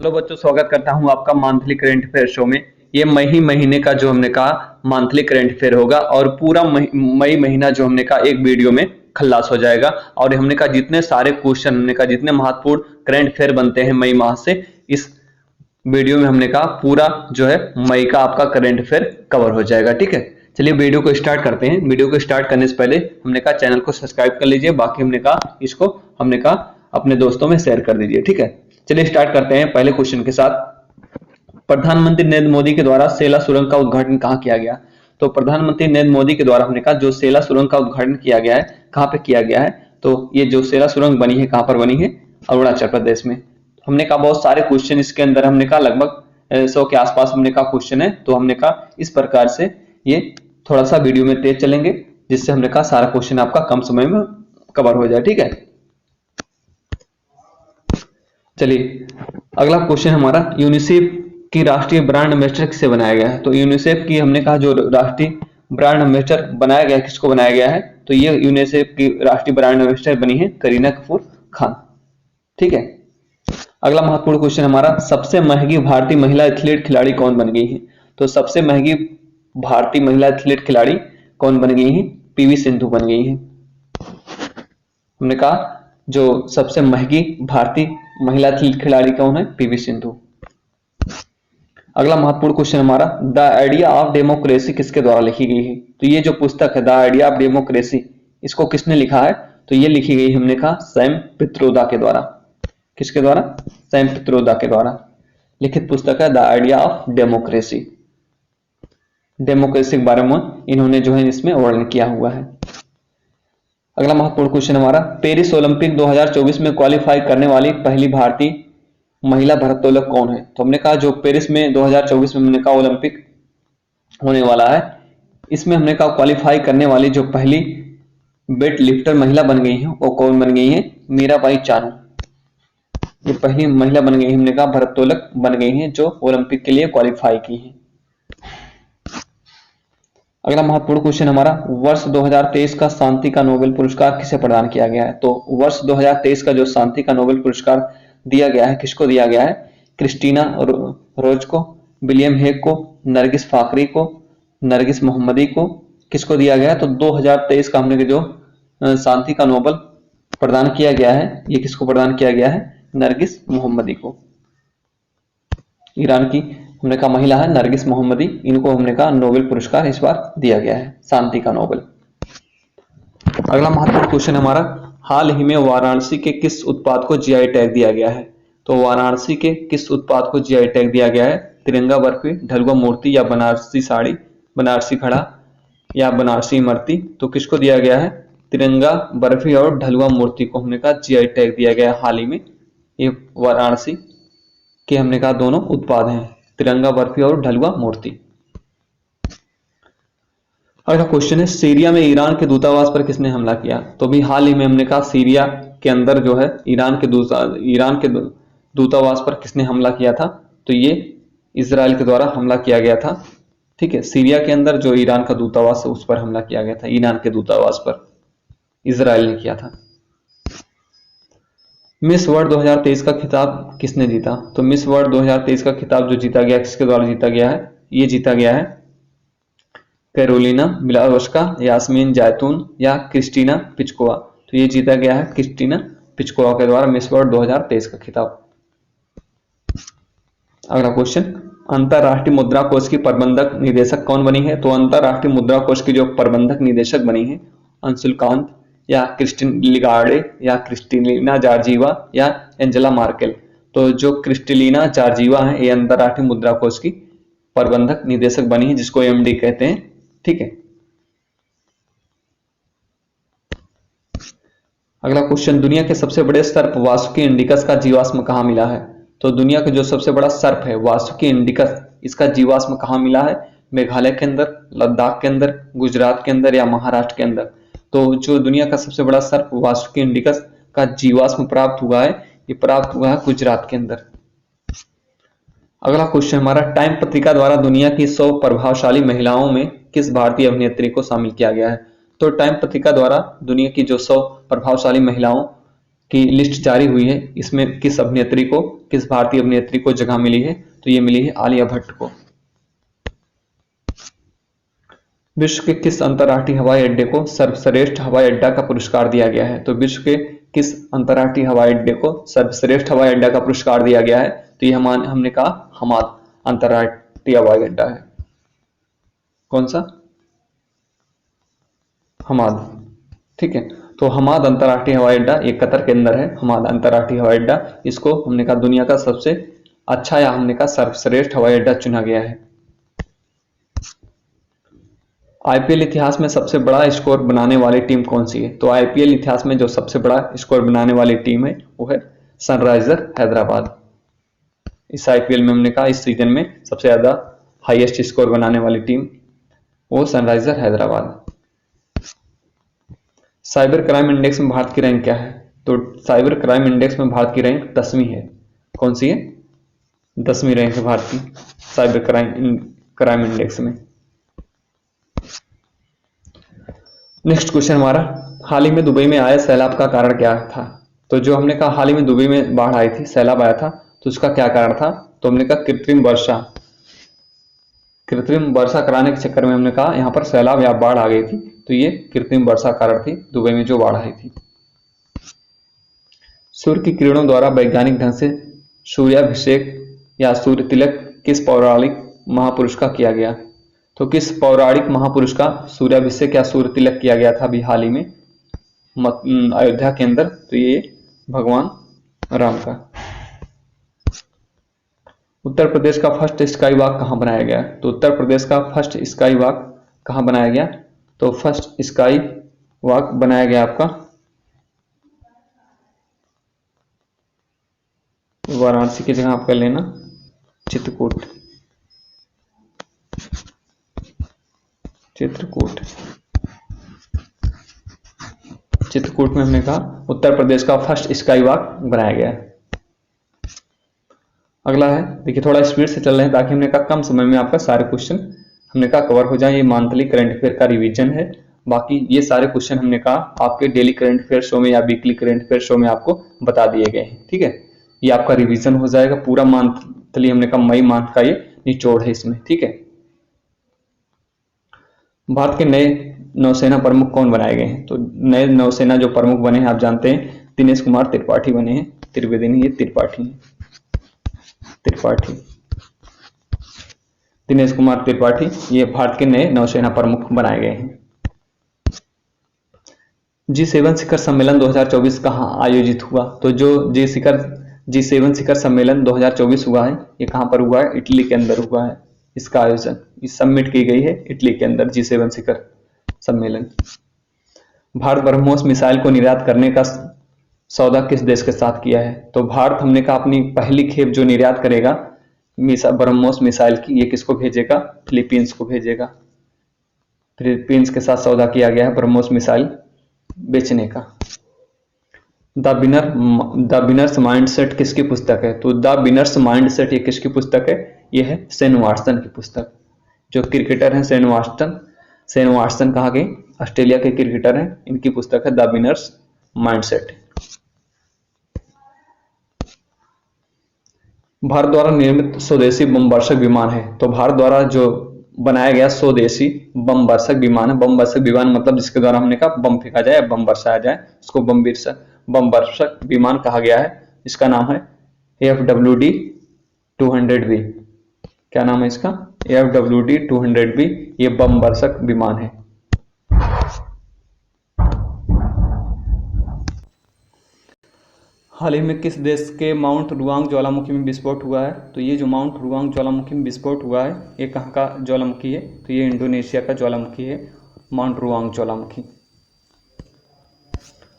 Hello बच्चों, स्वागत करता हूं आपका मंथली करंट अफेयर शो में। ये मई महीने का जो हमने कहा मंथली करंट अफेयर होगा और पूरा मई महीना जो हमने कहा एक वीडियो में खल्लास हो जाएगा। और हमने कहा जितने सारे क्वेश्चन हमने कहा जितने महत्वपूर्ण करंट अफेयर बनते हैं मई माह से, इस वीडियो में हमने कहा पूरा जो है मई का आपका करंट अफेयर कवर हो जाएगा। ठीक है, चलिए वीडियो को स्टार्ट करते हैं। वीडियो को स्टार्ट करने से पहले हमने कहा चैनल को सब्सक्राइब कर लीजिए, बाकी हमने कहा इसको हमने कहा अपने दोस्तों में शेयर कर दीजिए। ठीक है, चलिए स्टार्ट करते हैं पहले क्वेश्चन के साथ। प्रधानमंत्री नरेंद्र मोदी के द्वारा सेला सुरंग का उद्घाटन कहाँ किया गया? तो प्रधानमंत्री नरेंद्र मोदी के द्वारा हमने कहा जो सेला सुरंग का उद्घाटन किया गया है, कहाँ पे किया गया है? तो ये जो सेला सुरंग बनी है कहाँ पर बनी है? अरुणाचल प्रदेश में। हमने कहा बहुत सारे क्वेश्चन इसके अंदर हमने कहा लगभग 100 के आसपास हमने कहा क्वेश्चन है, तो हमने कहा इस प्रकार से ये थोड़ा सा वीडियो में तेज चलेंगे, जिससे हमने कहा सारा क्वेश्चन आपका कम समय में कवर हो जाए। ठीक है, चलिए अगला क्वेश्चन हमारा, यूनिसेफ की राष्ट्रीय ब्रांड एम्बेसडर किसे बनाया गया है? तो यूनिसेफ की हमने कहा जो राष्ट्रीय ब्रांड एम्बेसडर बनाया गया है, किसको बनाया गया है? तो ये यूनिसेफ की राष्ट्रीय ब्रांड एम्बेसडर बनी है करीना कपूर खान। ठीक है, अगला महत्वपूर्ण क्वेश्चन हमारा, सबसे महंगी भारतीय महिला एथलीट खिलाड़ी कौन बन गई है? तो सबसे महंगी भारतीय महिला एथलीट खिलाड़ी कौन बन गई है? पीवी सिंधु बन गई है। हमने कहा जो सबसे महंगी भारतीय महिला एथलीट खिलाड़ी कौन है? पीवी सिंधु। अगला महत्वपूर्ण क्वेश्चन हमारा, द आइडिया ऑफ डेमोक्रेसी किसके द्वारा लिखी गई है? तो ये जो पुस्तक है द आइडिया ऑफ डेमोक्रेसी, इसको किसने लिखा है? तो ये लिखी गई हमने कहा सैम पित्रोदा के द्वारा। किसके द्वारा? सैम पित्रोदा के द्वारा लिखित पुस्तक है the idea of democracy. Democracy के बारे में इन्होंने जो है इसमें वर्णन किया हुआ है। अगला महत्वपूर्ण क्वेश्चन हमारा, पेरिस ओलंपिक 2024 में क्वालिफाई करने वाली पहली भारतीय महिला भारोत्तोलक कौन है? तो हमने कहा जो पेरिस में 2024 में हमने कहा ओलंपिक होने वाला है, इसमें हमने कहा क्वालिफाई करने वाली जो पहली वेट लिफ्टर महिला बन गई है वो कौन बन गई है? मीराबाई चानू। ये पहली महिला बन गई, हमने कहा भारोत्तोलक बन गई है जो ओलंपिक के लिए क्वालिफाई की है। अगला महत्वपूर्ण क्वेश्चन हमारा, वर्ष 2023 का शांति का नोबेल पुरस्कार किसे प्रदान किया गया है? तो वर्ष 2023 का जो शांति का नोबेल पुरस्कार दिया गया है, किसको दिया गया है? क्रिस्टीना रोज को, विलियम हेग को, नरगिस फाकरी को, नरगिस मोहम्मदी को, किसको दिया गया है? तो 2023 का हमने जो शांति का नोबेल प्रदान किया गया है, ये किसको प्रदान किया गया है? नरगिस मोहम्मदी को। ईरान की हमने कहा महिला है नरगिस मोहम्मदी, इनको हमने कहा नोबेल पुरस्कार इस बार दिया गया है, शांति का नोबेल। अगला महत्वपूर्ण क्वेश्चन हमारा, हाल ही में वाराणसी के किस उत्पाद को जीआई टैग दिया गया है? तो वाराणसी के किस उत्पाद को जीआई टैग दिया गया है? तिरंगा बर्फी, ढलुआ मूर्ति, या बनारसी साड़ी, बनारसी खड़ा, या बनारसी इमरती। तो किसको दिया गया है? तिरंगा बर्फी और ढलुआ मूर्ति को हमने कहा जीआई टैग दिया गया है हाल ही में। ये वाराणसी के हमने कहा दोनों उत्पाद हैं, तिरंगा बर्फी और ढलुआ मूर्ति। अगला क्वेश्चन है, सीरिया में ईरान के दूतावास पर किसने हमला किया? तो भी हाल ही में हमने कहा सीरिया के अंदर जो है ईरान के दूतावास पर किसने हमला किया था? तो ये इजराइल के द्वारा हमला किया गया था। ठीक है, सीरिया के अंदर जो ईरान का दूतावास है उस पर हमला किया गया था, ईरान के दूतावास पर इजराइल ने किया था। मिस वर्ल्ड 2023 का खिताब किसने जीता? तो मिस वर्ल्ड 2023 का खिताब जो जीता गया, किसके द्वारा जीता गया है? ये जीता गया है कैरोलिना मिलावस्का, यास्मीन जैतून, या क्रिस्टीना पिचकोवा। तो ये जीता गया है क्रिस्टीना पिचकोवा के द्वारा मिस वर्ल्ड 2023 का खिताब। अगला क्वेश्चन, अंतरराष्ट्रीय मुद्रा कोष की प्रबंधक निदेशक कौन बनी है? तो अंतरराष्ट्रीय मुद्रा कोष की जो प्रबंधक निदेशक बनी है अंशुलकांत, या क्रिस्टिन लिगार्डे, या क्रिस्टिलिना जॉर्जिवा, या एंजेला मार्केल। तो जो क्रिस्टिलिना जॉर्जिवा है ये अंतरराष्ट्रीय मुद्रा कोष की प्रबंधक निदेशक बनी है, जिसको एमडी कहते हैं। ठीक है, अगला क्वेश्चन, दुनिया के सबसे बड़े सर्प वासुकी इंडिकस का जीवाश्म कहाँ मिला है? तो दुनिया का जो सबसे बड़ा सर्प है वासुकी इंडिकस, इसका जीवाश्म कहाँ मिला है? मेघालय के अंदर, लद्दाख के अंदर, गुजरात के अंदर, या महाराष्ट्र के अंदर। तो जो दुनिया का सबसे बड़ा सर्प वासुकी इंडिकस का जीवाश्म प्राप्त हुआ है, ये प्राप्त हुआ है गुजरात के अंदर। अगला क्वेश्चन हमारा, टाइम पत्रिका द्वारा दुनिया की 100 प्रभावशाली महिलाओं में किस भारतीय अभिनेत्री को शामिल किया गया है? तो टाइम पत्रिका द्वारा दुनिया की जो 100 प्रभावशाली महिलाओं की लिस्ट जारी हुई है, इसमें किस भारतीय अभिनेत्री को जगह मिली है? तो ये मिली है आलिया भट्ट को। विश्व के किस अंतर्राष्ट्रीय हवाई अड्डे को सर्वश्रेष्ठ हवाई अड्डा का पुरस्कार दिया गया है? तो विश्व के किस अंतर्राष्ट्रीय हवाई अड्डे को सर्वश्रेष्ठ हवाई अड्डा का पुरस्कार दिया गया है? तो ये हमने कहा हमाद अंतर्राष्ट्रीय हवाई अड्डा है। कौन सा? हमाद। ठीक है, तो हमाद अंतर्राष्ट्रीय हवाई अड्डा ये कतर के अंदर है। हमाद अंतर्राष्ट्रीय हवाई अड्डा, इसको हमने कहा दुनिया का सबसे अच्छा या हमने कहा सर्वश्रेष्ठ हवाई अड्डा चुना गया है। आईपीएल इतिहास में सबसे बड़ा स्कोर बनाने वाली टीम कौन सी है? तो आईपीएल इतिहास में जो सबसे बड़ा स्कोर बनाने वाली टीम है वो है सनराइजर हैदराबाद। इस आईपीएल में हमने कहा इस सीजन में सबसे ज्यादा हाईएस्ट स्कोर बनाने वाली टीम वो Sunriser Hyderabad. Cyber crime index में भारत की रैंक क्या है? तो साइबर क्राइम इंडेक्स में भारत की रैंक 10वीं है। कौन सी है? 10वीं रैंक है भारत की साइबर क्राइम इंडेक्स में। नेक्स्ट क्वेश्चन हमारा, हाल ही में दुबई में आए सैलाब का कारण क्या था? तो जो हमने कहा हाल ही में दुबई में बाढ़ आई थी, सैलाब आया था, तो उसका क्या कारण था? तो हमने कहा कृत्रिम वर्षा कराने के चक्कर में हमने कहा यहाँ पर सैलाब या बाढ़ आ गई थी, तो ये कृत्रिम वर्षा कारण थी दुबई में जो बाढ़ आई थी। सूर्य की किरणों द्वारा वैज्ञानिक ढंग से सूर्याभिषेक या सूर्य तिलक किस पौराणिक महापुरुष का किया गया? तो किस पौराणिक महापुरुष का सूर्याभिषेक या सूर्य तिलक किया गया था अभी हाल ही में अयोध्या के अंदर? तो ये भगवान राम का। उत्तर प्रदेश का फर्स्ट स्काई वॉक कहाँ बनाया गया? तो उत्तर प्रदेश का फर्स्ट स्काई वॉक कहाँ बनाया गया? तो फर्स्ट स्काई वॉक बनाया गया आपका वाराणसी की जगह आप कर लेना चित्रकूट में हमने कहा उत्तर प्रदेश का फर्स्ट स्काई वॉक बनाया गया है। अगला है, देखिए थोड़ा स्पीड से चल रहे हैं ताकि हमने कहा कम समय में आपका सारे क्वेश्चन हमने कहा कवर हो जाए। ये मंथली करंट अफेयर का रिवीजन है, बाकी ये सारे क्वेश्चन हमने कहा आपके डेली करंट अफेयर शो में या वीकली करंट अफेयर शो में आपको बता दिए गए हैं। ठीक है, ये आपका रिवीजन हो जाएगा पूरा मंथली, हमने कहा मई मंथ का ये निचोड़ है इसमें। ठीक है, भारत के नए नौसेना प्रमुख कौन बनाए गए हैं? तो नए नौसेना जो प्रमुख बने हैं आप जानते हैं दिनेश कुमार त्रिपाठी बने हैं। त्रिवेदी नहीं, ये त्रिपाठी दिनेश कुमार त्रिपाठी ये भारत के नए नौसेना प्रमुख बनाए गए हैं। G7 शिखर सम्मेलन 2024 कहाँ आयोजित हुआ? तो जो G7 शिखर सम्मेलन 2024 हुआ है ये कहाँ पर हुआ है? इटली के अंदर हुआ है। इसका आयोजन इस सबमिट की गई है इटली के अंदर G7 शिखर सम्मेलन। भारत ब्रह्मोस मिसाइल को निर्यात करने का सौदा किस देश के साथ किया है? तो भारत हमने कहा अपनी पहली खेप जो निर्यात करेगा ब्रह्मोस मिसाइल की, ये किसको भेजेगा? फिलीपींस को भेजेगा। फिलीपींस के साथ सौदा किया गया है ब्रह्मोस मिसाइल बेचने का। द विनर्स माइंडसेट किसकी पुस्तक है? तो द विनर्स माइंडसेट ये किसकी पुस्तक है? ये है शेन वाटसन की पुस्तक। जो क्रिकेटर हैं शेन वाटसन कहा गए ऑस्ट्रेलिया के क्रिकेटर हैं, इनकी पुस्तक है द विनर्स माइंडसेट। भारत द्वारा निर्मित स्वदेशी बम वर्षक विमान है? तो भारत द्वारा जो बनाया गया स्वदेशी बम वर्षक विमान है। बम वर्षक विमान मतलब जिसके द्वारा हमने कहा बम फेंका जाए, बम बरसाया जाए, उसको बम वर्षक विमान कहा गया है। इसका नाम है AFWD 200B। क्या नाम है इसका? AFWD 200B। ये बम वर्षक विमान है। हाल ही में किस देश के माउंट रुआंग ज्वालामुखी में विस्फोट हुआ है? तो ये जो माउंट रुआंग ज्वालामुखी में विस्फोट हुआ है ये कहाँ का ज्वालामुखी है? तो ये इंडोनेशिया का ज्वालामुखी है, माउंट रुआंग ज्वालामुखी।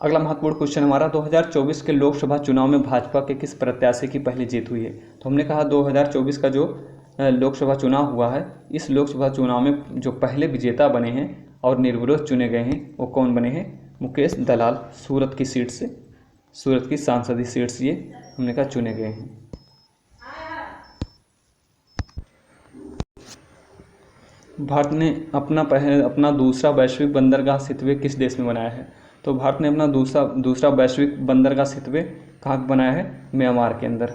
अगला महत्वपूर्ण क्वेश्चन हमारा, 2024 के लोकसभा चुनाव में भाजपा के किस प्रत्याशी की पहली जीत हुई है? तो हमने कहा 2024 का जो लोकसभा चुनाव हुआ है, इस लोकसभा चुनाव में जो पहले विजेता बने हैं और निर्विरोध चुने गए हैं वो कौन बने हैं? मुकेश दलाल, सूरत की सीट से, सूरत की सांसदीय सीट से ये हमने कहा चुने गए हैं। भारत ने अपना दूसरा वैश्विक बंदरगाह सेतुवे किस देश में बनाया है? तो भारत ने अपना दूसरा वैश्विक बंदरगाह सेतुवे कहाँ बनाया है? म्यांमार के अंदर।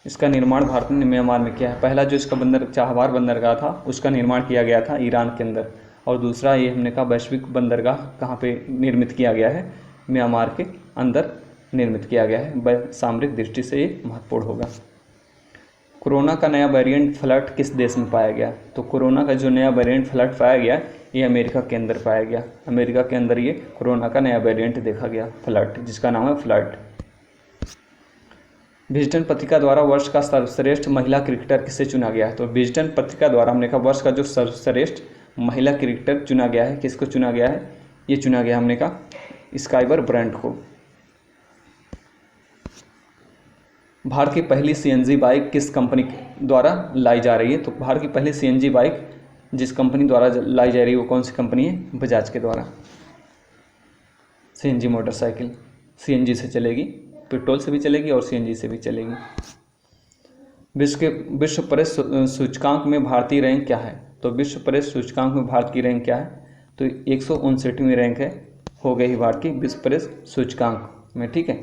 इसका निर्माण भारत ने म्यांमार में किया है। पहला जो इसका चाबहार बंदरगाह था उसका निर्माण किया गया था ईरान के अंदर, और दूसरा ये हमने कहा वैश्विक बंदरगाह कहाँ पे निर्मित किया गया है? म्यांमार के अंदर निर्मित किया गया है। सामरिक दृष्टि से ये महत्वपूर्ण होगा। कोरोना का नया वेरिएंट फ्लड किस देश में पाया गया? तो कोरोना का जो नया वेरिएंट फ्लड पाया गया ये अमेरिका के अंदर पाया गया। अमेरिका के अंदर ये कोरोना का नया वेरिएंट देखा गया फ्लड, जिसका नाम है फ्लड। विजडन पत्रिका द्वारा वर्ष का सर्वश्रेष्ठ महिला क्रिकेटर किसे चुना गया है? तो विजडन पत्रिका द्वारा हमने कहा वर्ष का जो सर्वश्रेष्ठ महिला क्रिकेटर चुना गया है, किसको चुना गया है? ये चुना गया हमने कहा स्काइबर ब्रांड को। भारत की पहली सीएनजी बाइक किस कंपनी द्वारा लाई जा रही है? तो भारत की पहली सीएनजी बाइक जिस कंपनी द्वारा लाई जा रही है वो कौन सी कंपनी है? बजाज के द्वारा। सीएनजी मोटरसाइकिल सीएनजी से चलेगी, पेट्रोल से भी चलेगी और सीएनजी से भी चलेगी। विश्व प्रेस सूचकांक में भारतीय रैंक क्या है? तो विश्व प्रेस सूचकांक में भारत की रैंक क्या है? तो 159वीं रैंक है, हो गई भारत की विश्व प्रेस सूचकांक में। ठीक है।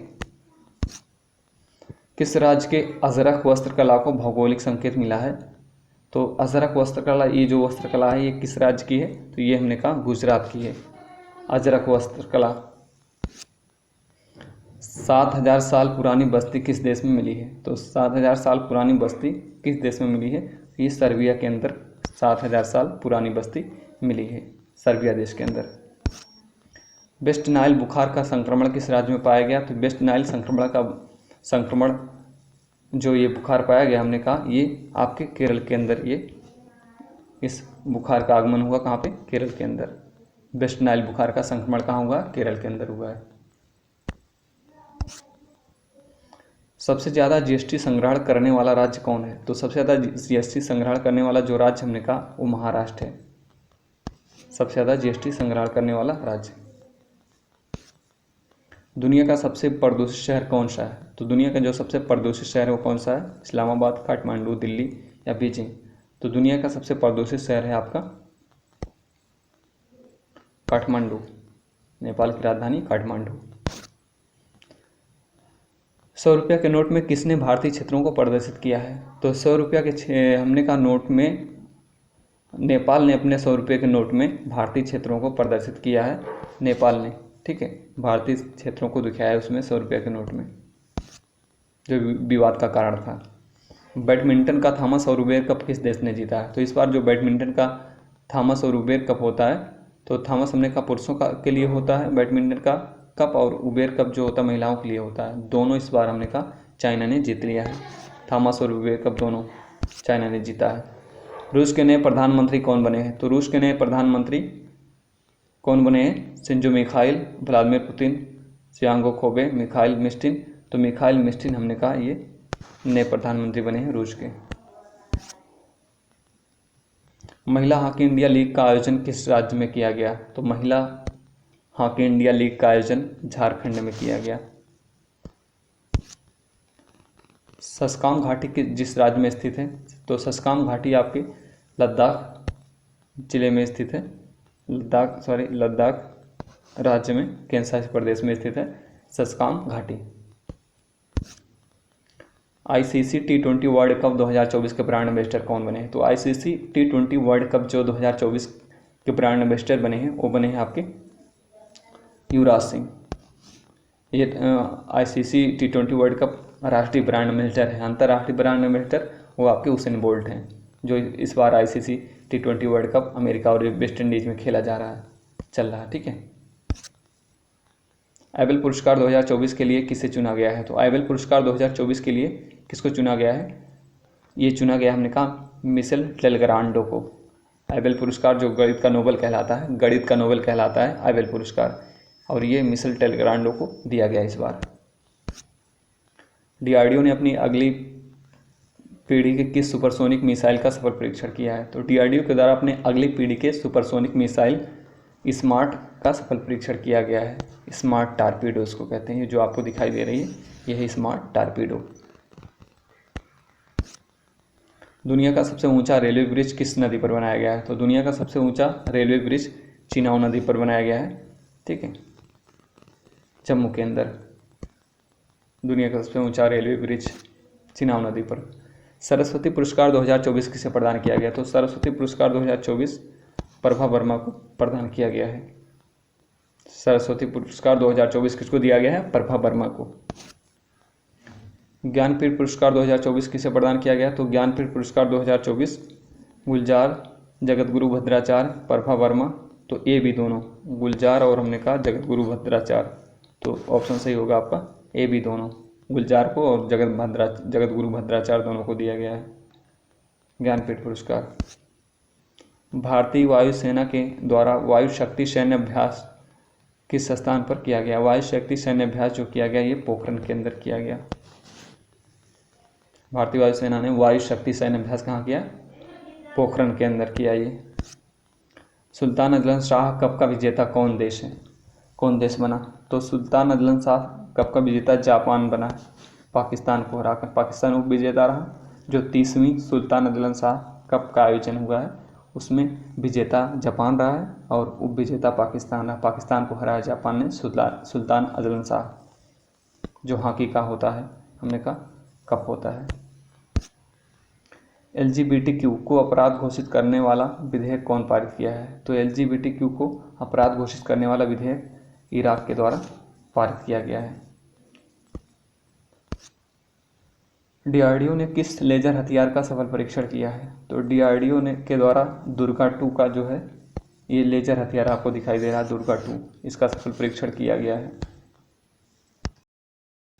किस राज्य के अजरक वस्त्रकला को भौगोलिक संकेत मिला है? तो अजरक वस्त्रकला, ये जो वस्त्रकला है ये किस राज्य की है? तो ये हमने कहा गुजरात की है। अजरक वस्त्रकला। 7000 साल पुरानी बस्ती किस देश में मिली है? तो 7000 साल पुरानी बस्ती किस देश में मिली है? ये सर्बिया के अंदर 7000 साल पुरानी बस्ती मिली है, सर्बिया देश के अंदर। वेस्ट नाइल बुखार का संक्रमण किस राज्य में पाया गया? तो वेस्ट नाइल संक्रमण जो ये बुखार पाया गया हमने कहा ये आपके केरल के अंदर, ये इस बुखार का आगमन हुआ कहाँ पे? केरल के अंदर। वेस्ट नाइल बुखार का संक्रमण कहाँ हुआ? केरल के अंदर हुआ है। सबसे ज़्यादा जीएसटी संग्रहण करने वाला राज्य कौन है? तो सबसे ज़्यादा जीएसटी संग्रहण करने वाला जो राज्य हमने कहा वो महाराष्ट्र है, सबसे ज़्यादा जीएसटी संग्रहण करने वाला राज्य। दुनिया का सबसे प्रदूषित शहर कौन सा है? तो दुनिया का जो सबसे प्रदूषित शहर है वो कौन सा है? इस्लामाबाद, काठमांडू, दिल्ली या बीजिंग? तो दुनिया का सबसे प्रदूषित शहर है आपका काठमांडू, नेपाल की राजधानी काठमांडू। 100 रुपया के नोट में किसने भारतीय क्षेत्रों को प्रदर्शित किया है? तो 100 रुपया के हमने कहा नोट में नेपाल ने अपने 100 रुपये के नोट में भारतीय क्षेत्रों को प्रदर्शित किया है, नेपाल ने। ठीक है, भारतीय क्षेत्रों को दिखाया है उसमें 100 रुपये के नोट में, जो विवाद का कारण था। बैडमिंटन का थॉमस और उबेर कप किस देश ने जीता है? तो इस बार जो बैडमिंटन का थॉमस और उबेर कप होता है, तो थॉमस हमने कहा पुरुषों के लिए होता है बैडमिंटन का कप, और उबेर कप जो होता है महिलाओं के लिए होता है। दोनों इस बार हमने कहा चाइना ने जीत लिया है, थॉमस और उबेर कप दोनों चाइना ने जीता है। रूस के नए प्रधानमंत्री कौन बने हैं? तो रूस के नए प्रधानमंत्री कौन बने हैं? शिंजो मिखाइल, व्लादिमीर पुतिन, चियांगो खोबे, मिखाइल मिस्टिन। तो मिखाइल मिस्टिन हमने कहा ये नए प्रधानमंत्री बने हैं रूस के। महिला हॉकी इंडिया लीग का आयोजन किस राज्य में किया गया? तो महिला हॉकी इंडिया लीग का आयोजन झारखंड में किया गया। सस्काम घाटी जिस राज्य में स्थित है? तो सस्काम घाटी आपके लद्दाख जिले में स्थित है, लद्दाख राज्य में केंद्र शासित प्रदेश में स्थित है सस्काम घाटी। आईसीसी T20 वर्ल्ड कप 2024 के ब्रांड एम्बेसडर कौन बने हैं? तो आईसीसी T20 वर्ल्ड कप जो 2024 के ब्रांड एम्बेसडर बने हैं वो बने हैं आपके युवराज सिंह। ये आईसीसी T20 वर्ल्ड कप राष्ट्रीय ब्रांड एम्बेसडर है। अंतर्राष्ट्रीय ब्रांड एम्बेसडर वो आपके उसेन बोल्ट हैं, जो इस बार ICC T20 world cup America और वेस्ट इंडीज में खेला जा रहा है, चल रहा है। ठीक है। आइबेल पुरस्कार 2024 के लिए किसे चुना गया है? तो आइबेल पुरस्कार 2024 के लिए किसको चुना गया है? ये चुना गया हमने कहा मिशेल डेलग्रांडो को। आइबेल पुरस्कार जो गणित का नोबेल कहलाता है आइबेल पुरस्कार, और ये मिशेल डेलग्रांडो को दिया गया इस बार। डीआरडीओ ने अपनी अगली पीढ़ी के किस सुपरसोनिक मिसाइल का सफल परीक्षण किया है? तो डीआरडीओ के द्वारा अपने अगली पीढ़ी के सुपरसोनिक मिसाइल स्मार्ट का सफल परीक्षण किया गया है। स्मार्ट टारपीडो इसको कहते हैं, जो आपको दिखाई दे रही है यही स्मार्ट टारपीडो। दुनिया का सबसे ऊंचा रेलवे ब्रिज किस नदी पर बनाया गया है? तो दुनिया का सबसे ऊंचा रेलवे ब्रिज चिनाब नदी पर बनाया गया है। ठीक है, जम्मू के अंदर। दुनिया का सबसे ऊंचा रेलवे ब्रिज चिनाब नदी पर। सरस्वती पुरस्कार 2024 किसे प्रदान किया गया? तो सरस्वती पुरस्कार 2024 प्रभा वर्मा को प्रदान किया गया है। सरस्वती पुरस्कार 2024 किसको दिया गया है? प्रभा वर्मा को। ज्ञानपीठ पुरस्कार 2024 किसे प्रदान किया गया? तो ज्ञानपीठ पुरस्कार 2024 गुलजार, जगतगुरु भद्राचार्य, प्रभा वर्मा। तो ए बी दोनों, गुलजार और हमने कहा जगतगुरु भद्राचार्य। तो ऑप्शन सही होगा आपका ए बी दोनों, गुलजार को और जगतगुरु भद्राचार्य दोनों को दिया गया है ज्ञानपीठ पुरस्कार। भारतीय वायुसेना के द्वारा वायु शक्ति सैन्य अभ्यास किस स्थान पर किया गया? वायु शक्ति सैन्य अभ्यास जो किया गया ये पोखरण के अंदर किया गया। भारतीय वायुसेना ने वायु शक्ति सैन्य अभ्यास कहाँ किया? पोखरण के अंदर किया ये। सुल्तान अजलन शाह कप का विजेता कौन देश बना? तो सुल्तान अजलन शाह कप का विजेता जापान बना, पाकिस्तान को हराकर। पाकिस्तान उप विजेता रहा। जो 30वीं सुल्तान अजलन शाह कप का आयोजन हुआ है उसमें विजेता जापान रहा है और उप विजेता पाकिस्तान रहा। पाकिस्तान को हराया जापान ने सुल्तान अजलन शाह, जो हॉकी का होता है, हमने कहा कप होता है। LGBTQ को अपराध घोषित करने वाला विधेयक कौन पारित किया है? तो LGBTQ को अपराध घोषित करने वाला विधेयक इराक के द्वारा पारित किया गया है। DRDO ने किस लेजर हथियार का सफल परीक्षण किया है? तो DRDO ने के द्वारा दुर्गा 2 का जो है ये लेजर हथियार आपको दिखाई दे रहा है, दुर्गा 2, इसका सफल परीक्षण किया गया है।